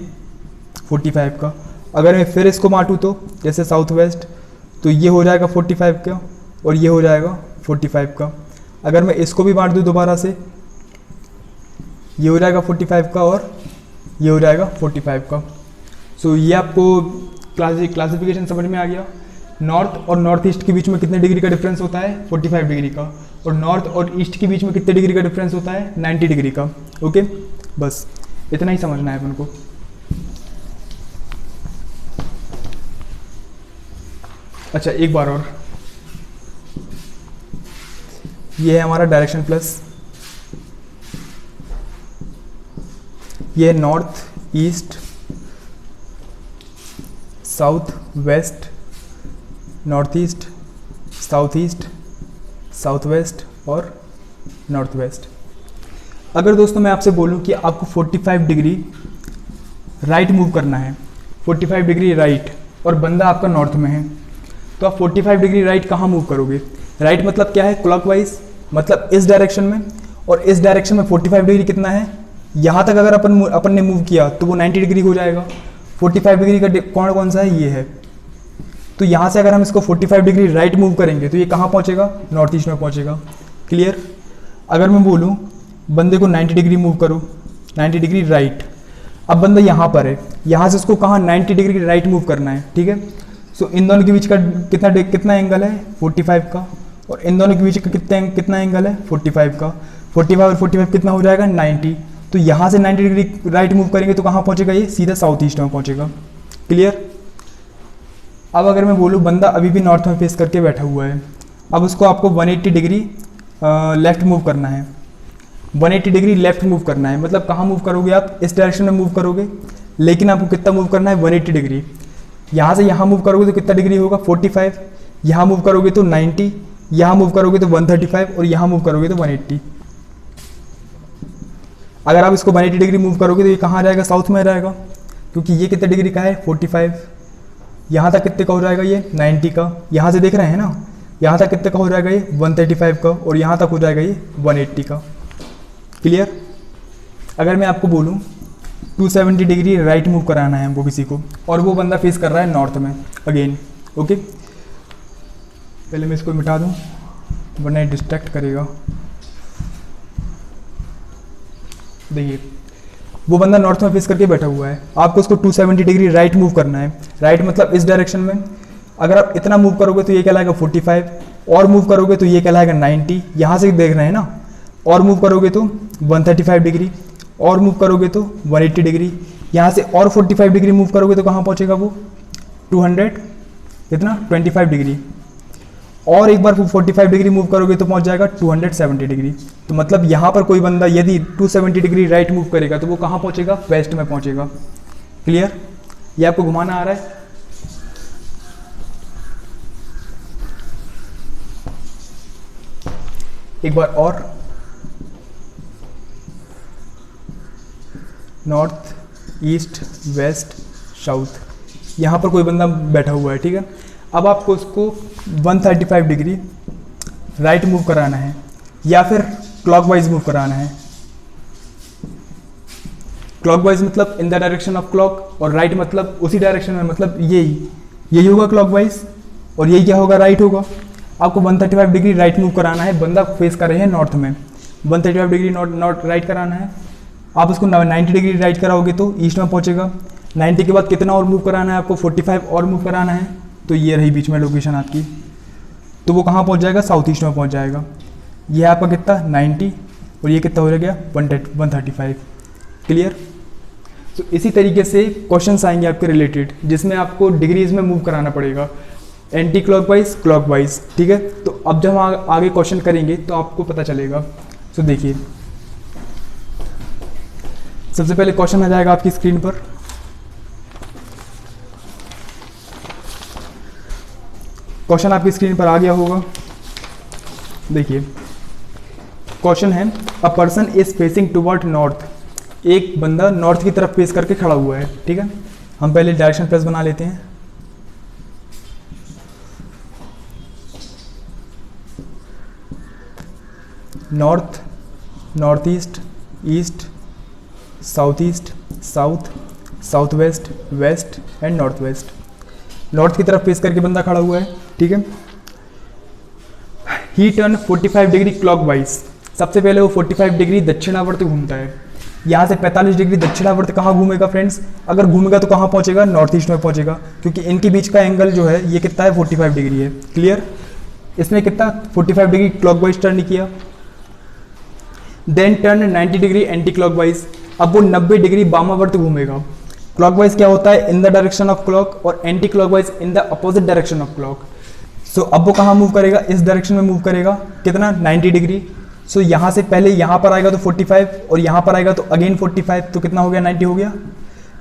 45 का। अगर मैं फिर इसको बांटूं तो जैसे साउथ वेस्ट, तो ये हो जाएगा 45 का और ये हो जाएगा 45 का। अगर मैं इसको भी बांट दूँ दोबारा से, ये हो जाएगा 45 का और ये हो जाएगा 45 का। सो ये आपको क्लासिफिकेशन समझ में आ गया। नॉर्थ और नॉर्थ ईस्ट के बीच में कितने डिग्री का डिफरेंस होता है, 45 डिग्री का, और नॉर्थ और ईस्ट के बीच में कितने डिग्री का डिफरेंस होता है, 90 डिग्री का। ओके, बस इतना ही समझना है अपन को। अच्छा, एक बार और, ये है हमारा डायरेक्शन प्लस। ये है north, east, south, west, north east, south east, south west और नॉर्थ वेस्ट। अगर दोस्तों मैं आपसे बोलूं कि आपको 45 डिग्री राइट मूव करना है, 45 डिग्री राइट, और बंदा आपका नॉर्थ में है, तो आप 45 डिग्री राइट कहाँ मूव करोगे। राइट मतलब क्या है, क्लॉकवाइज, मतलब इस डायरेक्शन में, और इस डायरेक्शन में 45 डिग्री कितना है, यहाँ तक अगर अपन ने मूव किया तो वो 90 डिग्री हो जाएगा। 45 डिग्री का कौन सा है, ये है। तो यहाँ से अगर हम इसको 45 डिग्री राइट मूव करेंगे तो ये कहाँ पहुँचेगा, नॉर्थ ईस्ट में पहुँचेगा। क्लियर। अगर मैं बोलूँ बंदे को 90 डिग्री मूव करो, 90 डिग्री राइट, अब बंदा यहाँ पर है, यहाँ से उसको कहाँ 90 डिग्री राइट मूव करना है। ठीक है। सो इन दोनों के बीच का कितना एंगल है, 45 का, और इन दोनों के बीच का कितना एंगल है, 45 का। 45 और 45 कितना हो जाएगा, 90। तो यहाँ से 90 डिग्री राइट मूव करेंगे तो कहाँ पहुँचेगा, ये सीधा साउथ ईस्ट में पहुँचेगा। क्लियर। अब अगर मैं बोलूँ बंदा अभी भी नॉर्थ में फेस करके बैठा हुआ है, अब उसको आपको 180 डिग्री लेफ्ट मूव करना है, 180 डिग्री लेफ्ट मूव करना है। मतलब कहाँ मूव करोगे आप, इस डायरेक्शन में मूव करोगे, लेकिन आपको कितना मूव करना है, 180 डिग्री। यहाँ से यहाँ मूव करोगे तो कितना डिग्री होगा, 45। यहाँ मूव करोगे तो 90, यहाँ मूव करोगे तो 135, और यहाँ मूव करोगे तो 180। अगर आप इसको 180 डिग्री मूव करोगे तो ये कहाँ जाएगा, साउथ में जाएगा, क्योंकि ये कितने डिग्री का है, 45। यहाँ तक कितने का हो जाएगा, ये 90 का। यहाँ से देख रहे हैं ना, यहाँ तक कितने का हो जाएगा, ये 135 का, और यहाँ तक हो जाएगा ये 180 का। क्लियर। अगर मैं आपको बोलूँ 270 डिग्री राइट मूव कराना है हमको किसी को, और वो बंदा फेस कर रहा है नॉर्थ में अगेन। ओके, पहले मैं इसको मिटा दूँ वरना ये डिस्ट्रैक्ट करेगा। देखिए वो बंदा नॉर्थ में फेस करके बैठा हुआ है, आपको उसको 270 डिग्री राइट मूव करना है। राइट मतलब इस डायरेक्शन में। अगर आप इतना मूव करोगे तो ये कहलाएगा 45, और मूव करोगे तो ये कहलाएगा 90। यहाँ से देख रहे हैं ना, और मूव करोगे तो 135 डिग्री, और मूव करोगे तो 180 डिग्री। यहाँ से और 45 डिग्री मूव करोगे तो कहाँ पहुँचेगा वो, 25 डिग्री। और एक बार 45 डिग्री मूव करोगे तो पहुंच जाएगा 270 डिग्री। तो मतलब यहाँ पर कोई बंदा यदि 270 डिग्री राइट मूव करेगा तो वो कहाँ पहुँचेगा, वेस्ट में पहुँचेगा। क्लियर। ये आपको घुमाना आ रहा है। एक बार और, नॉर्थ, ईस्ट, वेस्ट, साउथ, यहाँ पर कोई बंदा बैठा हुआ है, ठीक है। अब आपको उसको 135 डिग्री राइट मूव कराना है या फिर क्लॉकवाइज मूव कराना है। क्लॉकवाइज मतलब in the direction of clock, और राइट मतलब उसी डायरेक्शन में, मतलब यही होगा क्लॉकवाइज, और यही क्या होगा, राइट होगा। आपको 135 डिग्री राइट मूव कराना है, बंदा फेस कर रहे हैं नॉर्थ में, 135 डिग्री नॉर्थ राइट कराना है। आप उसको 90 डिग्री राइट कराओगे तो ईस्ट में पहुंचेगा। 90 के बाद कितना और मूव कराना है आपको, 45 और मूव कराना है, तो ये रही बीच में लोकेशन आपकी, तो वो कहाँ पहुंच जाएगा, साउथ ईस्ट में पहुंच जाएगा। ये आपका कितना 90 और ये कितना हो गया 135। क्लियर। तो इसी तरीके से क्वेश्चंस आएंगे आपके रिलेटेड, जिसमें आपको डिग्रीज में मूव कराना पड़ेगा, एंटी क्लॉकवाइज, क्लॉकवाइज, ठीक है। तो अब जब हम आगे क्वेश्चन करेंगे तो आपको पता चलेगा। तो देखिए, सबसे पहले क्वेश्चन आ जाएगा आपकी स्क्रीन पर। क्वेश्चन आपकी स्क्रीन पर आ गया होगा। देखिए, क्वेश्चन है a person is facing toward north. एक बंदा नॉर्थ की तरफ फेस करके खड़ा हुआ है, ठीक है। हम पहले डायरेक्शन प्लस बना लेते हैं। North, north east, east, south east, south, south west, west and north west. North की तरफ फेस करके बंदा खड़ा हुआ है, ठीक है। ही टर्न 45 डिग्री क्लॉकवाइज। सबसे पहले वो 45 डिग्री दक्षिणावर्त घूमता है। यहाँ से 45 डिग्री दक्षिणावर्त कहाँ घूमेगा फ्रेंड्स, अगर घूमेगा तो कहाँ पहुँचेगा, नॉर्थ ईस्ट में पहुँचेगा, क्योंकि इनके बीच का एंगल जो है ये कितना है 45 डिग्री है। क्लियर। इसमें कितना 45 डिग्री क्लॉकवाइज टर्न किया। Then turn 90 degree anti clockwise. अब वो 90 डिग्री वामावर्त घूमेगा। क्लॉकवाइज क्या होता है, in the direction of clock, और anti clockwise in the opposite direction of clock. So अब वो कहाँ मूव करेगा, इस डायरेक्शन में मूव करेगा, कितना 90 डिग्री। सो यहाँ से पहले यहाँ पर आएगा तो 45 और यहाँ पर आएगा तो अगेन 45, तो कितना हो गया 90 हो गया।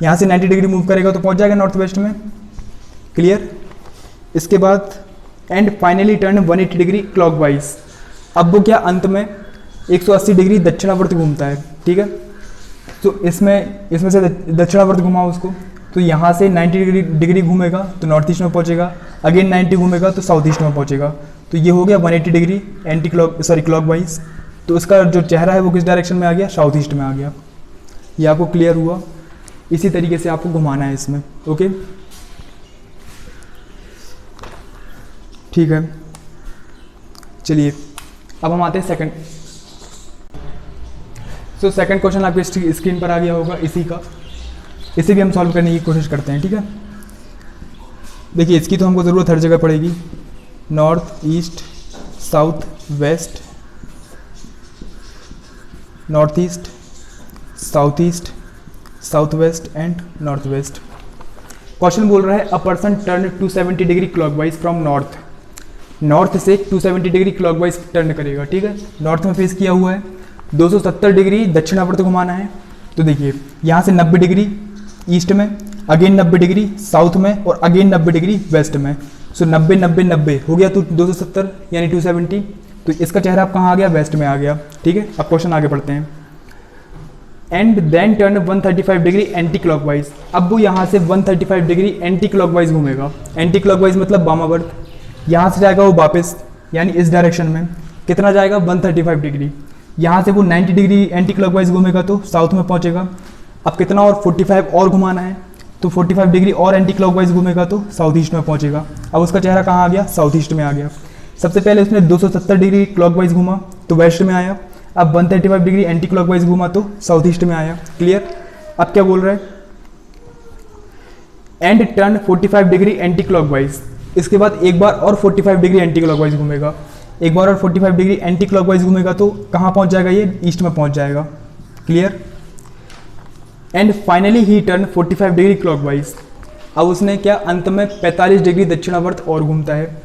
यहाँ से 90 डिग्री मूव करेगा तो पहुँच जाएगा नॉर्थ वेस्ट में। क्लियर। इसके बाद and finally turn 180 degree clockwise. अब वो क्या अंत में 180 डिग्री दक्षिणावर्त घूमता है, ठीक है। तो इसमें से दक्षिणावर्त घुमाओ उसको, तो यहाँ से 90 डिग्री घूमेगा तो नॉर्थ ईस्ट में पहुँचेगा, अगेन 90 घूमेगा तो साउथ ईस्ट में पहुँचेगा। तो ये हो गया 180 डिग्री एंटी क्लॉकवाइज। तो इसका जो चेहरा है वो किस डायरेक्शन में आ गया, साउथ ईस्ट में आ गया। ये आपको क्लियर हुआ। इसी तरीके से आपको घुमाना है इसमें, ओके। ठीक है, चलिए अब हम आते हैं सेकंड। सो सेकंड क्वेश्चन आपकी स्क्रीन पर आ गया होगा इसी का। इसे भी हम सॉल्व करने की कोशिश करते हैं, ठीक है। देखिए, इसकी तो हमको ज़रूरत हर जगह पड़ेगी। North, east, south, west, north east, south west and north west. Question बोल रहा है a person turn 270 degree clockwise from north. North से 270 डिग्री क्लॉकवाइज टर्न करेगा, ठीक है। नॉर्थ में फेस किया हुआ है, 270 डिग्री दक्षिणावर्त घुमाना है। तो देखिए, यहाँ से 90 डिग्री ईस्ट में, अगेन 90 डिग्री साउथ में, और अगेन 90 डिग्री वेस्ट में। सो 90 90 90 हो गया, तो 270 यानी 270। तो इसका चेहरा अब कहाँ आ गया, वेस्ट में आ गया, ठीक है। अब क्वेश्चन आगे पढ़ते हैं। And then turn 135 degree anti clockwise. अब वो यहाँ से 135 डिग्री एंटी क्लॉकवाइज घूमेगा। एंटी क्लॉकवाइज मतलब वामावर्त। यहाँ से जाएगा वो वापस, यानी इस डायरेक्शन में कितना जाएगा 135 डिग्री। यहाँ से वो 90 डिग्री एंटी क्लॉकवाइज घूमेगा तो साउथ में पहुँचेगा। अब कितना और 45 और घुमाना है, तो 45 डिग्री और एंटी क्लॉकवाइज घूमेगा तो साउथ ईस्ट में पहुँचेगा। अब उसका चेहरा कहाँ आ गया, साउथ ईस्ट में आ गया। सबसे पहले उसने 270 डिग्री क्लॉकवाइज घूमा तो वेस्ट में आया। अब 135 डिग्री एंटी क्लॉकवाइज घूमा तो साउथ ईस्ट में आया। क्लियर। अब क्या बोल रहा है, and turn 45 degree anti clockwise. इसके बाद एक बार और 45 डिग्री एंटी क्लॉकवाइज घूमेगा। एक बार और 45 डिग्री एंटी क्लॉकवाइज घूमेगा तो कहाँ पहुँच जाएगा, ये ईस्ट में पहुँच जाएगा। Clear. And finally he turn 45 degree clockwise. अब उसने क्या अंत में 45 डिग्री दक्षिणावर्त और घूमता है।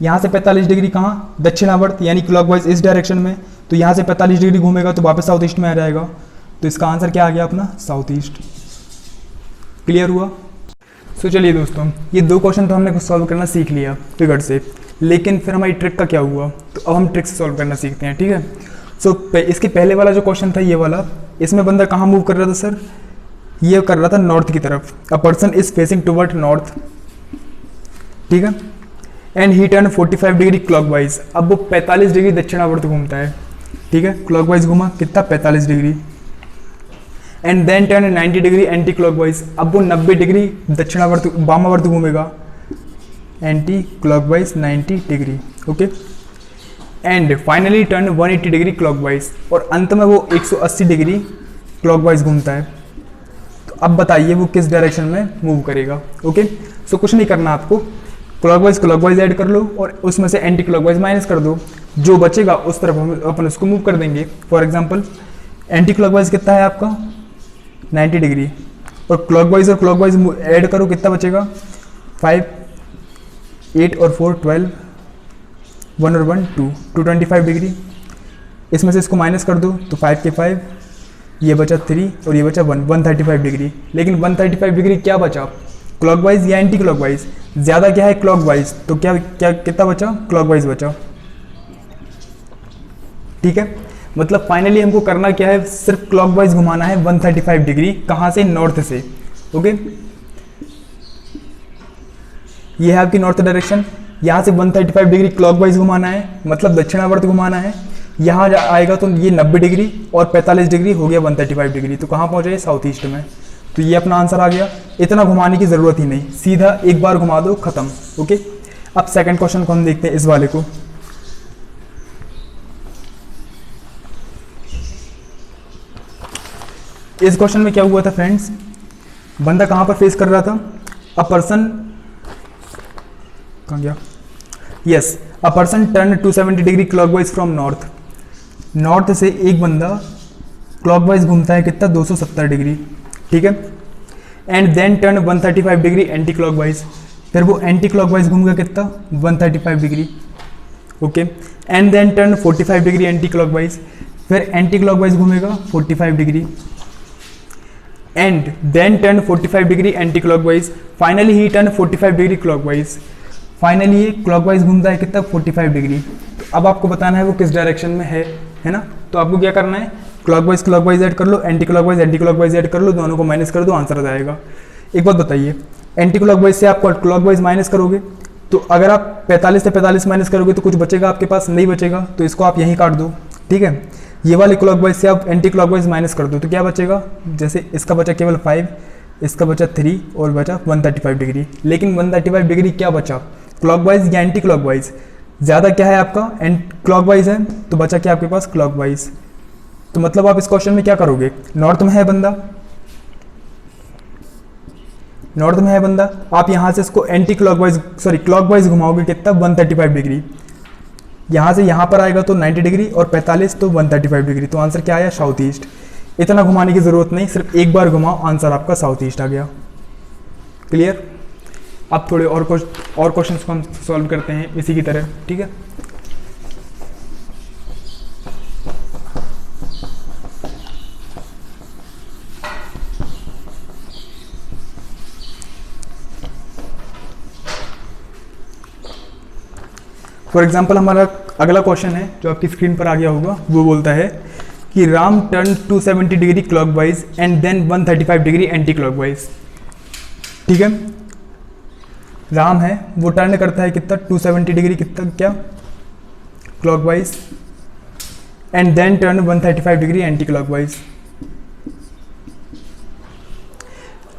यहाँ से 45 डिग्री कहाँ, दक्षिणावर्त यानी क्लॉकवाइज इस डायरेक्शन में। तो यहाँ से 45 डिग्री घूमेगा तो वापस साउथ ईस्ट में आ जाएगा। तो इसका आंसर क्या आ गया अपना, साउथ ईस्ट। क्लियर हुआ। सो चलिए दोस्तों, ये दो क्वेश्चन तो हमने सॉल्व करना सीख लिया फिगर से, लेकिन फिर हमारी ट्रिक का क्या हुआ, तो अब हम ट्रिक से सॉल्व करना सीखते हैं, ठीक है। सो इसके पहले वाला जो क्वेश्चन था ये वाला, इसमें बंदा कहाँ मूव कर रहा था सर, ये कर रहा था नॉर्थ की तरफ, अ person is facing toward north, ठीक है, and he turn 45 degree clockwise, अब वो 45 डिग्री दक्षिणावर्त घूमता है, ठीक है, क्लॉकवाइज घूमा कितना 45 degree, and then turn 90 degree anti clockwise, अब वो 90 डिग्री दक्षिणावर्त वामावर्त घूमेगा, anti clockwise 90 degree, okay, and finally turn 180 degree clockwise, और अंत में वो 180 डिग्री क्लॉकवाइज घूमता है। तो अब बताइए वो किस डायरेक्शन में मूव करेगा, ओके। सो कुछ नहीं करना आपको, क्लॉकवाइज ऐड कर लो और उसमें से एंटी क्लॉकवाइज माइनस कर दो, जो बचेगा उस तरफ हम अपन उसको मूव कर देंगे। फॉर एग्जांपल एंटी क्लॉकवाइज कितना है आपका 90 डिग्री, और क्लॉकवाइज ऐड करो कितना बचेगा 5, 8 और 4 12, 1 और 1 2, 225 डिग्री, इसमें से इसको माइनस कर दो तो 5 के 5, ये बचा 3 और ये बचा 1, 135 डिग्री। लेकिन 135 डिग्री क्या बचा, क्लॉकवाइज या एंटी क्लॉकवाइज, ज़्यादा क्या है क्लॉकवाइज, तो क्या क्या कितना बचा क्लॉकवाइज बचा, ठीक है। मतलब फाइनली हमको करना क्या है, सिर्फ क्लॉकवाइज घुमाना है 135 डिग्री, कहाँ से, नॉर्थ से, ओके। ये है आपकी नॉर्थ डायरेक्शन, यहाँ से 135 डिग्री क्लॉकवाइज घुमाना है, मतलब दक्षिणावर्त घुमाना है, यहाँ आएगा तो ये 90 डिग्री और 45 डिग्री हो गया 135 डिग्री, तो कहाँ पहुँचे साउथ ईस्ट में। तो ये अपना आंसर आ गया, इतना घुमाने की ज़रूरत ही नहीं, सीधा एक बार घुमा दो खत्म, ओके। अब सेकंड क्वेश्चन को हम देखते हैं, इस वाले को। इस क्वेश्चन में क्या हुआ था फ्रेंड्स, बंदा कहाँ पर फेस कर रहा था, अ पर्सन, कहाँ गया, yes, a person turn 270 degree clockwise from north, north से एक बंदा क्लॉकवाइज घूमता है कितना 270 डिग्री, ठीक है, and then turn 135 degree anti clockwise, फिर वो एंटी क्लॉकवाइज घूमेगा कितना 135 degree, okay, and then turn 45 degree anti clockwise, फिर एंटी क्लॉकवाइज घूमेगा 45 degree, and then turn 45 degree anti clockwise, finally he turn 45 degree clockwise, finally ये क्लॉकवाइज घूमता है कितना 45 डिग्री। तो अब आपको बताना है वो किस डायरेक्शन में है ना। तो आपको क्या करना है, क्लॉकवाइज ऐड कर लो, एंटी क्लॉकवाइज ऐड कर लो, दोनों को माइनस कर दो, आंसर आ जाएगा। एक बात बताइए, एंटी क्लॉकवाइज से आप क्लॉकवाइज माइनस करोगे तो अगर आप 45 से 45 माइनस करोगे तो कुछ बचेगा आपके पास, नहीं बचेगा, तो इसको आप यहीं काट दो, ठीक है। ये वाले क्लॉकवाइज से आप एंटी क्लॉकवाइज माइनस कर दो तो क्या बचेगा, जैसे इसका बचा केवल 5, इसका बचा 3 और बचा 135 डिग्री। लेकिन 135 डिग्री क्या बचा, क्लॉकवाइज या एंटी क्लॉकवाइज, ज़्यादा क्या है आपका क्लॉकवाइज है, तो बचा क्या आपके पास क्लॉकवाइज। तो मतलब आप इस क्वेश्चन में क्या करोगे, नॉर्थ में है बंदा, नॉर्थ में है बंदा, आप यहाँ से इसको एंटी क्लॉकवाइज क्लॉकवाइज घुमाओगे कितना 135 डिग्री, यहाँ से यहाँ पर आएगा तो 90 डिग्री और 45 तो 135 डिग्री, तो आंसर क्या आया साउथ ईस्ट। इतना घुमाने की ज़रूरत नहीं, सिर्फ एक बार घुमाओ, आंसर आपका साउथ ईस्ट आ गया। क्लियर। अब थोड़े और क्वेश्चंस को हम सॉल्व करते हैं इसी की तरह, ठीक है। फॉर एग्जाम्पल हमारा अगला क्वेश्चन है जो आपकी स्क्रीन पर आ गया होगा, वो बोलता है कि Ram turn 270 degree clockwise and then 135 degree anti clockwise, ठीक है। राम है वो टर्न करता है कितना 270 डिग्री कितना क्या clockwise and then turn 135 degree anti clockwise,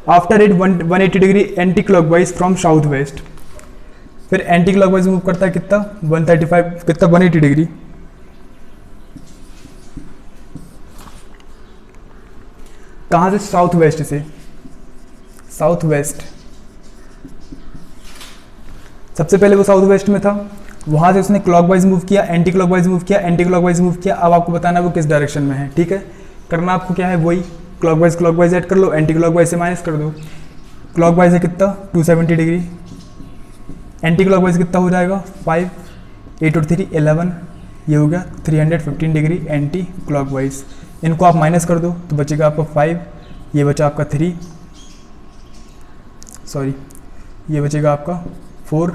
after it 180 degree anti clockwise from south west, फिर एंटी क्लॉकवाइज मूव करता है कितना 135 कितना 180 डिग्री, कहां से, साउथ वेस्ट से, साउथ वेस्ट, सबसे पहले वो साउथ वेस्ट में था, वहां से उसने क्लॉकवाइज मूव किया, एंटी क्लॉकवाइज मूव किया, एंटी क्लॉकवाइज मूव किया। अब आपको बताना है वो किस डायरेक्शन में है, ठीक है। करना आपको क्या है, वही क्लॉकवाइज ऐड कर लो, एंटी क्लॉकवाइज से माइनस कर दो। क्लॉकवाइज है कितना 270 डिग्री, एंटी क्लॉकवाइज कितना हो जाएगा 5, 8 और 3 11, ये हो गया 315 डिग्री एंटी क्लॉकवाइज। इनको आप माइनस कर दो तो बचेगा आपका 5, ये बचा आपका 3, सॉरी ये बचेगा आपका 4,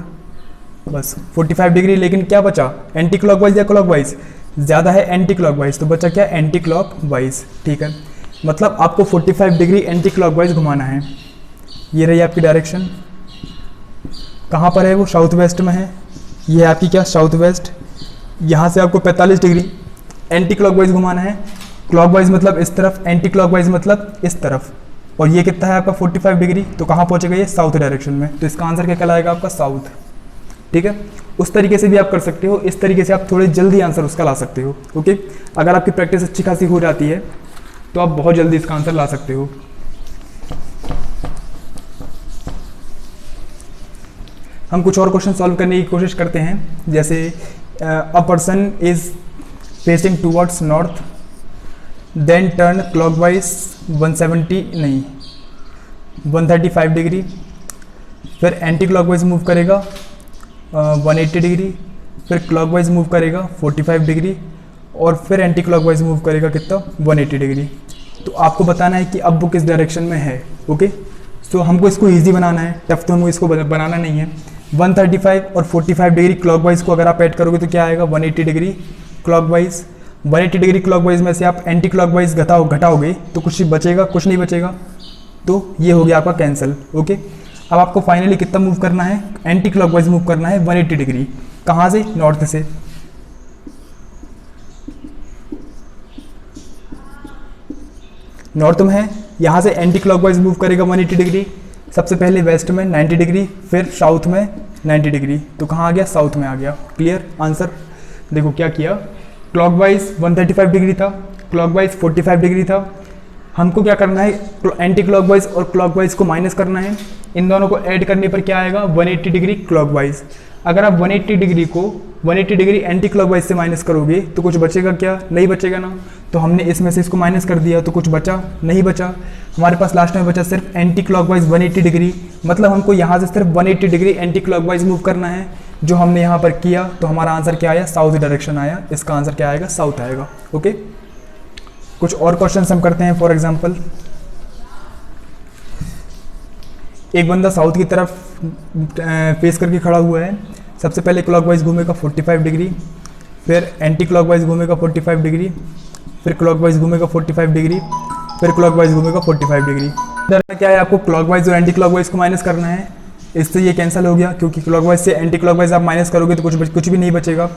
बस 45 डिग्री। लेकिन क्या बचा, एंटी क्लॉकवाइज या क्लॉकवाइज, ज़्यादा है एंटी क्लॉकवाइज, तो बचा क्या एंटी क्लॉकवाइज, ठीक है। मतलब आपको 45 डिग्री एंटी क्लॉकवाइज घुमाना है। ये रही आपकी डायरेक्शन, कहाँ पर है वो, साउथ वेस्ट में है। ये है आपकी क्या, साउथ वेस्ट। यहाँ से आपको 45 डिग्री एंटी क्लॉकवाइज घुमाना है। क्लॉकवाइज मतलब इस तरफ, एंटी क्लॉकवाइज मतलब इस तरफ। और ये कितना है आपका 45 डिग्री, तो कहाँ पहुँचेगा ये, साउथ डायरेक्शन में। तो इसका आंसर क्या कहलाएगा आपका, साउथ। ठीक है, उस तरीके से भी आप कर सकते हो, इस तरीके से आप थोड़े जल्दी आंसर उसका ला सकते हो। ओके, अगर आपकी प्रैक्टिस अच्छी खासी हो जाती है तो आप बहुत जल्दी इसका आंसर ला सकते हो। हम कुछ और क्वेश्चन सॉल्व करने की कोशिश करते हैं, जैसे a person is facing towards north, then turn clockwise 135 degree, फिर एंटी क्लॉकवाइज मूव करेगा 180 डिग्री, फिर क्लॉकवाइज मूव करेगा 45 डिग्री, और फिर एंटी क्लॉकवाइज मूव करेगा कितना, 180 डिग्री। तो आपको बताना है कि अब वो किस डायरेक्शन में है। ओके, सो हमको इसको इजी बनाना है, टफ तो हमको इसको बनाना नहीं है। 135 और 45 डिग्री क्लॉकवाइज को अगर आप ऐड करोगे तो क्या आएगा, 180 डिग्री क्लॉकवाइज। 180 डिग्री क्लॉकवाइज में से आप एंटी क्लॉकवाइज घटाओगे तो कुछ बचेगा, कुछ नहीं बचेगा, तो ये हो गया आपका कैंसिल। ओके, अब आपको फाइनली कितना मूव करना है, एंटी क्लॉकवाइज मूव करना है 180 डिग्री। कहाँ से, नॉर्थ से। नॉर्थ में है, यहाँ से एंटी क्लॉकवाइज मूव करेगा 180 डिग्री, सबसे पहले वेस्ट में 90 डिग्री, फिर साउथ में 90 डिग्री। तो कहाँ आ गया, साउथ में आ गया। Clear answer. देखो क्या किया, क्लॉकवाइज 135 डिग्री था, क्लॉकवाइज 45 डिग्री था। हमको क्या करना है, एंटी क्लॉकवाइज और क्लॉकवाइज को माइनस करना है। इन दोनों को ऐड करने पर क्या आएगा, 180 डिग्री क्लॉकवाइज। अगर आप 180 डिग्री को 180 डिग्री एंटी क्लॉकवाइज से माइनस करोगे तो कुछ बचेगा क्या, नहीं बचेगा ना। तो हमने इसमें से इसको माइनस कर दिया तो कुछ बचा नहीं, बचा। हमारे पास लास्ट में बचा सिर्फ एंटी क्लॉकवाइज 180 डिग्री। मतलब हमको यहाँ से सिर्फ 180 डिग्री एंटी क्लॉकवाइज मूव करना है, जो हमने यहाँ पर किया। तो हमारा आंसर क्या आया, साउथ डायरेक्शन आया। इसका आंसर क्या आएगा, साउथ आएगा। ओके, कुछ और क्वेश्चन हम करते हैं। फॉर एग्जाम्पल, एक बंदा साउथ की तरफ फेस करके खड़ा हुआ है। सबसे पहले क्लॉकवाइज घूमेगा 45 डिग्री, फिर एंटी क्लॉकवाइज घूमेगा 45 डिग्री, फिर क्लॉकवाइज घूमेगा 45 डिग्री, फिर क्लॉकवाइज घूमेगा 45 डिग्री। डरना क्या है, आपको क्लॉकवाइज और एंटी क्लॉकवाइज को माइनस करना है। इससे ये कैंसिल हो गया, क्योंकि क्लॉकवाइज से एंटी क्लॉकवाइज आप माइनस करोगे तो कुछ भी नहीं बचेगा।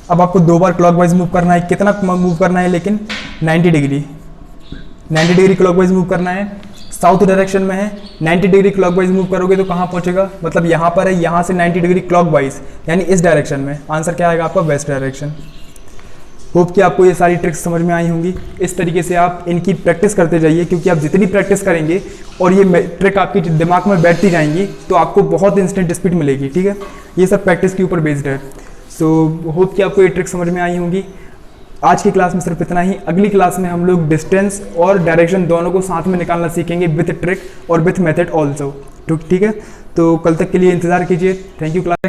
अब आपको 2 बार क्लॉकवाइज मूव करना है। कितना मूव करना है, लेकिन 90 डिग्री क्लॉकवाइज मूव करना है। साउथ डायरेक्शन में है, 90 डिग्री क्लॉकवाइज मूव करोगे तो कहाँ पहुँचेगा, मतलब यहाँ पर है, यहाँ से 90 डिग्री क्लॉकवाइज, यानी इस डायरेक्शन में। आंसर क्या आएगा आपका, वेस्ट डायरेक्शन। होप कि आपको ये सारी ट्रिक्स समझ में आई होंगी। इस तरीके से आप इनकी प्रैक्टिस करते जाइए, क्योंकि आप जितनी प्रैक्टिस करेंगे और ये ट्रिक आपकी दिमाग में बैठती जाएंगी तो आपको बहुत इंस्टेंट स्पीड मिलेगी। ठीक है, ये सब प्रैक्टिस के ऊपर बेस्ड है। सो होप कि आपको ये ट्रिक समझ में आई होंगी। आज की क्लास में सिर्फ इतना ही। अगली क्लास में हम लोग डिस्टेंस और डायरेक्शन दोनों को साथ में निकालना सीखेंगे, विथ ट्रिक और विथ मेथड ऑल्सो। ठीक है, तो कल तक के लिए इंतज़ार कीजिए। Thank you class.